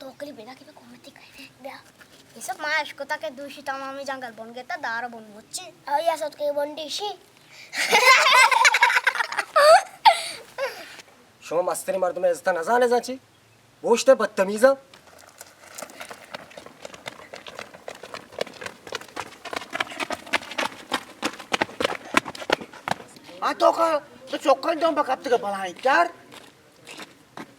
तो कली बेना की कोमती काय द्या इसक मा अशकोता के दूषिता मामी जंगल बन गेता दार बन मोची या सत के बंडीशी शो मास्तरी मार तुम्हें ऐसा नजाने जाची बोझते बदतमीजा तो का तो चोकन जो बकत के बलाई चार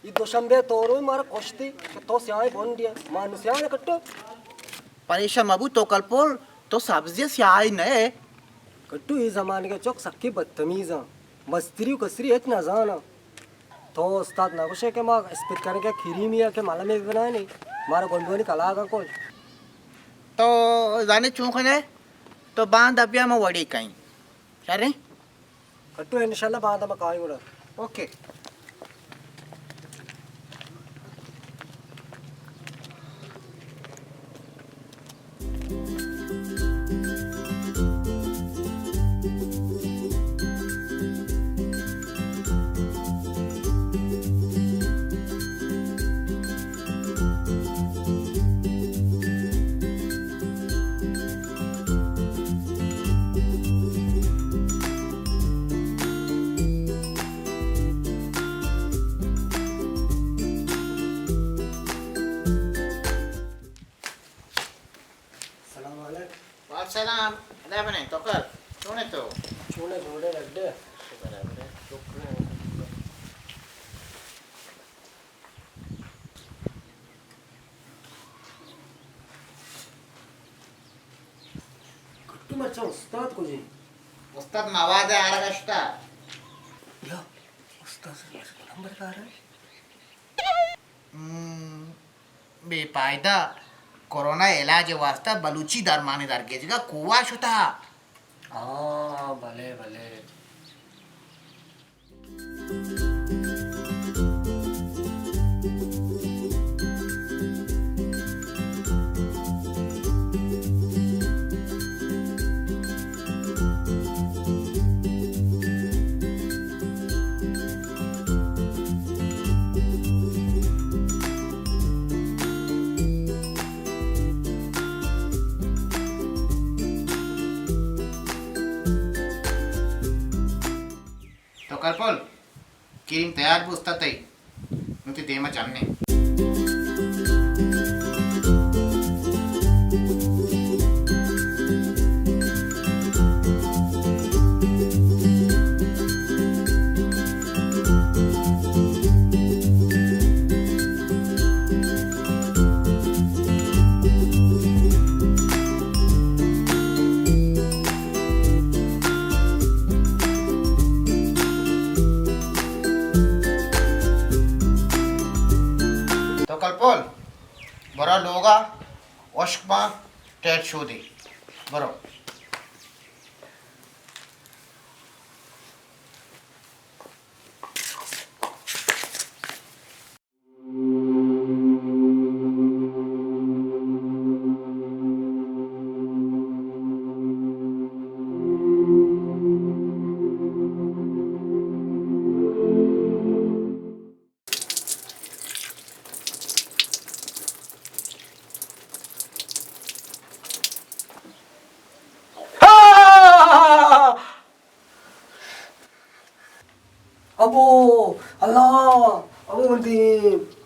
ये दोशंबे तोरो मार कोष्टी तो स्याय बन दिया मानुष्या ने कट्टो परेशान मबू तो कल पोल तो सब्जी स्याय नए कट्टू ये जमाने के चौक सक्की बदतमीजा मस्त्री कसरी एक न जाना तो उस्ताद नकुशे के माँ स्पिट करने के खीरी मिया के माला में बनाए नहीं मारा गोंडोनी कला का कोई तो जाने चूखने तो बांध अबिया में वड़ी कहीं चारे कट्टू इंशाल्लाह बाद में काई उड़ा ओके सलाम ले बने तो कर सुने तो छोड़े छोड़े रख दे बराबर है कट्टू मचा उस्ताद को जी उस्ताद मवाद है आरगश्ता या उस्ताद से नंबर का रहा बेपायदा कोरोना इलाज वास्ता बलूची दरमाने दर के जगह कुआ शुता हाँ भले भले तो कल्पोल किरिंग तयार बुस्ता तई नुती देमा चालने कल्पोल बरा लोगा ओश्कमा टेट शोदी बरो अबो अल्लाह अबो मंदीप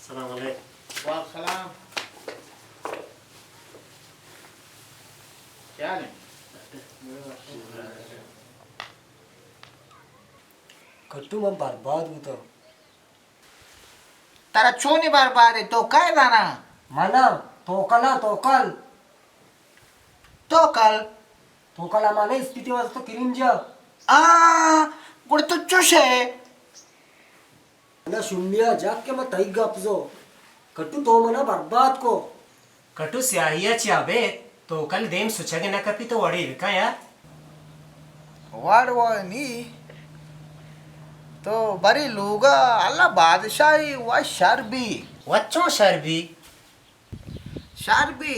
सलाम अलैकुम वाह सलाम क्या है कट्टू मैं बर्बाद हूँ तो तारा छोनी बर्बाद है तो काय दाना माना तोकला तोकल तोकला माने स्थिति वास्ते किरिंजा गुड़ तुच्चो शे ना शुम्बिया जाके मैं तई गपजो कट्टू तो मना बर्बाद को कटू स्याहिया चाबे तो कल देम सुचगे न कपी तो वड़ी का यार वाडवानी तो बरी लूगा अल्लाह बादशाही व शर्बी वच्चों शर्बी शर्बी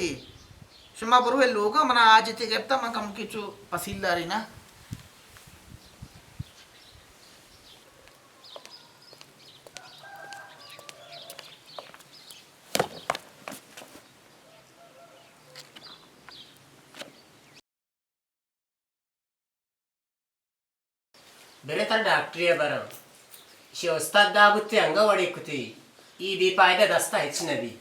शुमा बरुवे लूगा मना आज ते गेप्ता मन कम किचु पसीलारी ना बेरे तर डॉक्टरी बरं शे उस्ताद दाबुत्ते अंग वडी कुती ई बी पायदा दस्ता हेच नबी